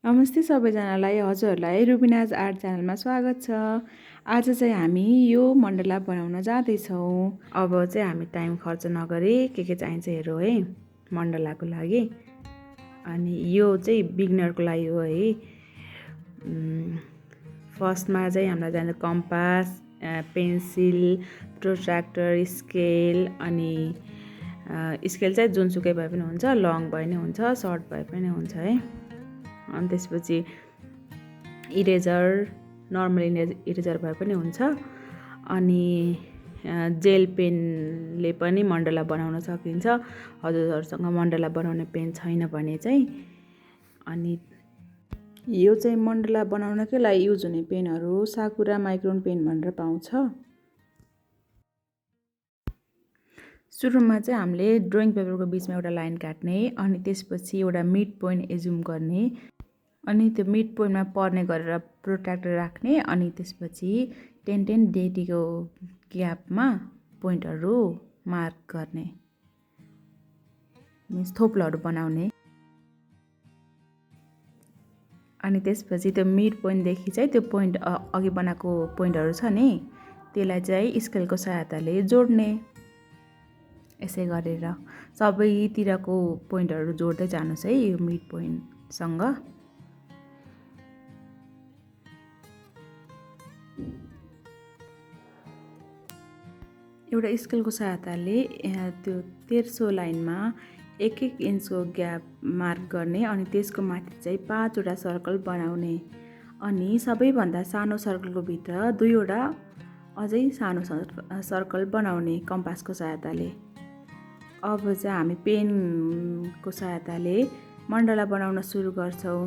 नमस्ते सबैजनालाई, हजुरहरूलाई रुबिनाज आर्ट च्यानलमा स्वागत छ। आज चाहिँ हामी यो मण्डला बनाउन जाँदैछौँ। अब चाहिँ हामी टाइम खर्च नगरी के चाहिन्छ हेरौँ है मण्डलाको लागि। अनि यो चाहिँ बिगिनरको लागि हो है। फर्स्टमा चाहिँ हामीलाई चाहिन्छ कम्पास, पेन्सिल, प्रोट्र्याक्टर, स्केल। अनि स्केल चाहिँ जुनसुकै भए पनि हुन्छ, लङ भए पनि हुन्छ, सर्ट भए पनि हुन्छ है। अनि त्यसपछि इरेजर, नर्मल इरेजर भए पनि हुन्छ। अनि जेल पेनले पनि मण्डला बनाउन सकिन्छ। हजुरहरूसँग मण्डला बनाउने पेन छैन भने चाहिँ। अनि यो चाहिँ मण्डला बनाउनकै लागि युज हुने पेनहरू साकुरा माइक्रोन पेन भनेर पाउँछ। सुरुमा चाहिँ हामीले ड्रइङ पेपरको बिचमा एउटा लाइन काट्ने, अनि त्यसपछि एउटा मिड पोइन्ट एजुम गर्ने, अनि त्यो मिड पोइन्टमा पर्ने गरेर प्रोट्र्याक्टर राख्ने, अनि त्यसपछि 10-10 डेटीको ग्यापमा पोइन्टहरू मार्क गर्ने, मिन्स थोप्लोहरू बनाउने। अनि त्यसपछि त्यो मिड पोइन्टदेखि चाहिँ त्यो पोइन्ट अघि बनाएको पोइन्टहरू छ नि, त्यसलाई चाहिँ स्केलको सहायताले जोड्ने। यसै गरेर सबैतिरको पोइन्टहरू जोड्दै जानुहोस् है यो मिड पोइन्टसँग। एउटा स्केलको सहायताले त्यो तेर्सो लाइनमा 1-1 इन्चको ग्याप मार्क गर्ने, अनि त्यसको माथि चाहिँ 5वटा सर्कल बनाउने, अनि सबैभन्दा सानो सर्कलको भित्र 2वटा अझै सानो सर्कल बनाउने कम्पासको सहायताले। अब चाहिँ हामी पेनको सहायताले मण्डला बनाउन सुरु गर्छौँ।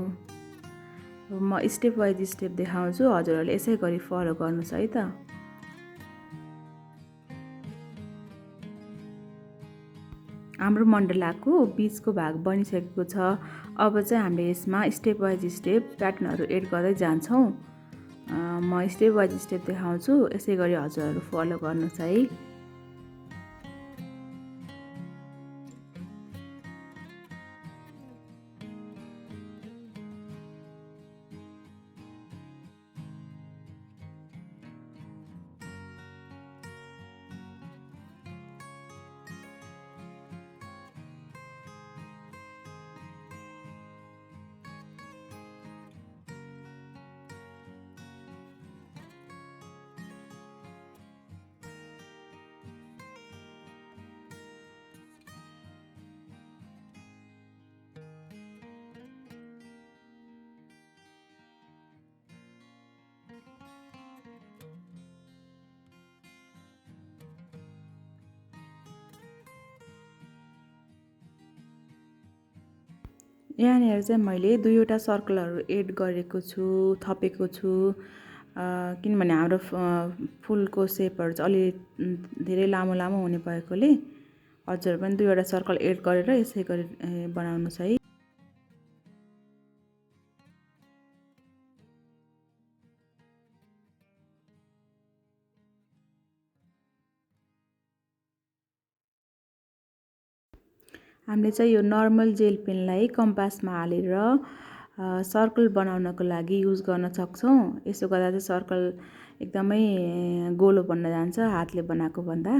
म स्टेप वाइज स्टेप देखाउँछु, हजुरहरूले यसै गरी फलो गर्नुहोस् है त। हाम्रो मण्डलाको बिचको भाग बनिसकेको छ। अब चाहिँ हामीले यसमा स्टेप वाइज स्टेप प्याटर्नहरू एड गर्दै जान्छौँ। म स्टेप वाइज स्टेप देखाउँछु, यसै गरी हजुरहरू फलो गर्नुहोस् है। यहाँनिर चाहिँ मैले 2वटा सर्कलहरू एड गरेको छु, थपेको छु, किनभने हाम्रो फुलको सेपहरू चाहिँ अलि धेरै लामो लामो हुने भएकोले हजुर पनि 2वटा सर्कल एड गरेर यसै गरी बनाउनुहोस् है। हामीले चाहिँ यो नर्मल जेल पेनलाई कम्पासमा हालेर सर्कल बनाउनको लागि युज गर्न सक्छौँ। यसो गर्दा चाहिँ सर्कल एकदमै गोलो बन्न जान्छ हातले बनाएको भन्दा।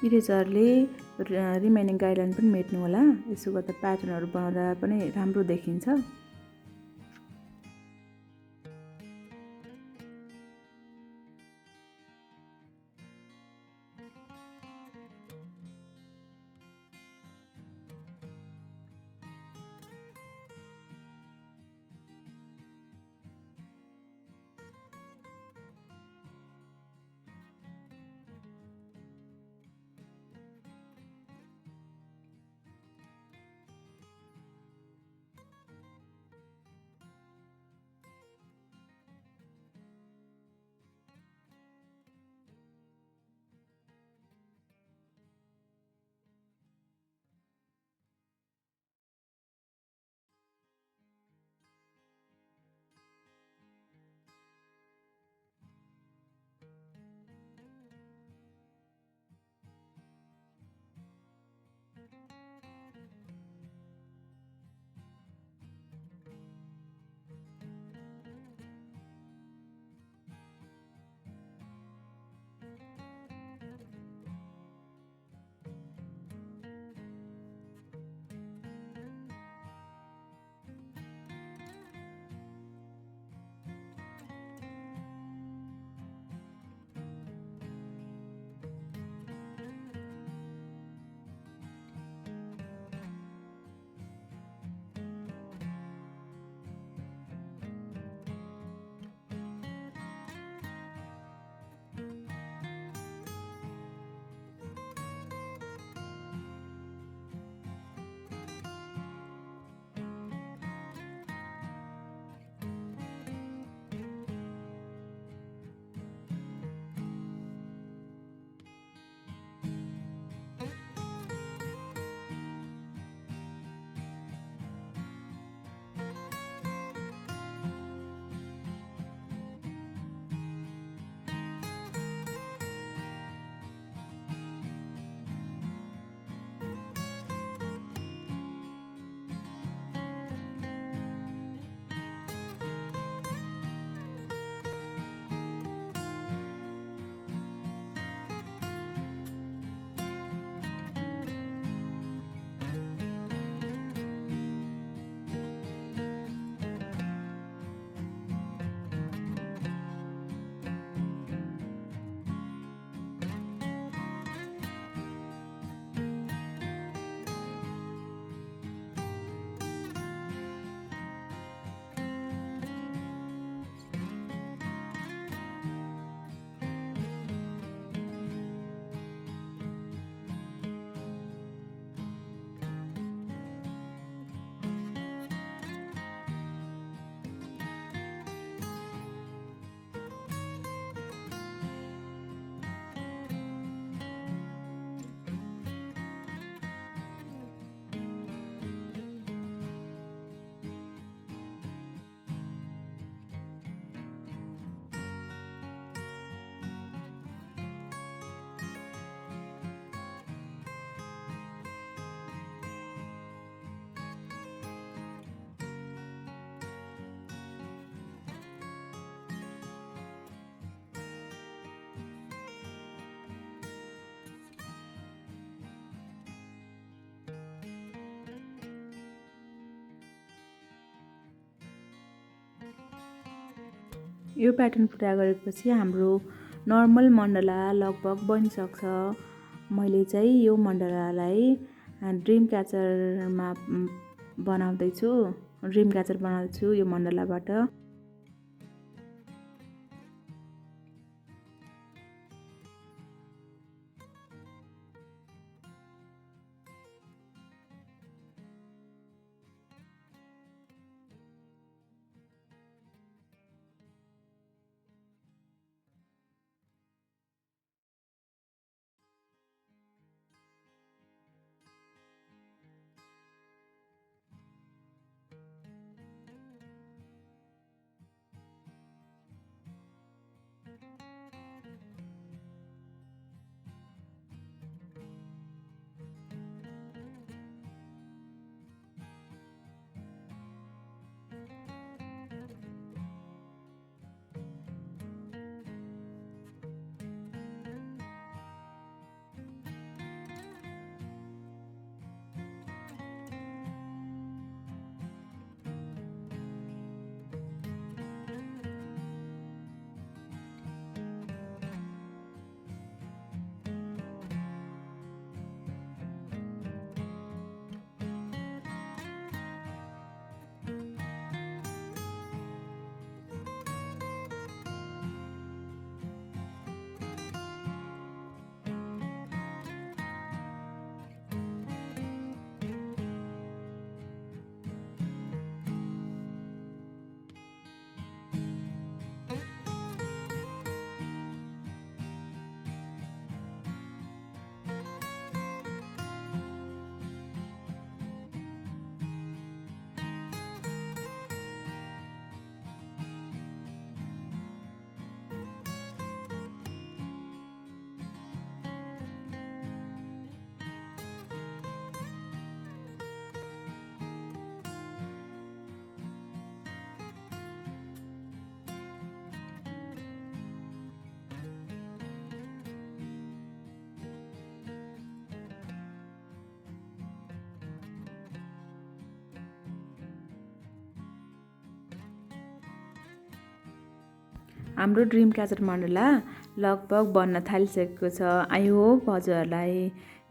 इरेजरले रिमेनिङ गाइडलाइन पनि मेट्नु होला। यसो गर्दा प्याटर्नहरू बनाउँदा पनि राम्रो देखिन्छ। यो प्याटर्न पुरा गरेपछि हाम्रो नर्मल मण्डला लगभग बनिसक्छ। मैले चाहिँ यो मण्डलालाई ड्रिम क्याचरमा बनाउँदैछु, ड्रिम क्याचर बनाउँछु यो मण्डलाबाट। हाम्रो ड्रिम क्याचर मण्डला लगभग बन्न थालिसकेको छ। आई होप हजुरहरूलाई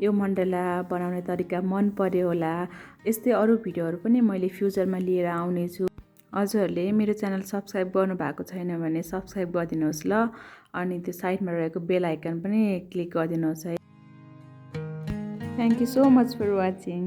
यो मण्डला बनाउने तरिका मन पर्यो होला। यस्तै अरू भिडियोहरू पनि मैले फ्युचरमा लिएर आउनेछु। हजुरहरूले मेरो च्यानल सब्सक्राइब गर्नुभएको छैन भने सब्सक्राइब गरिदिनुहोस् ल, अनि त्यो साइडमा रहेको बेल आइकन पनि क्लिक गरिदिनुहोस् है। Thank you so much for watching.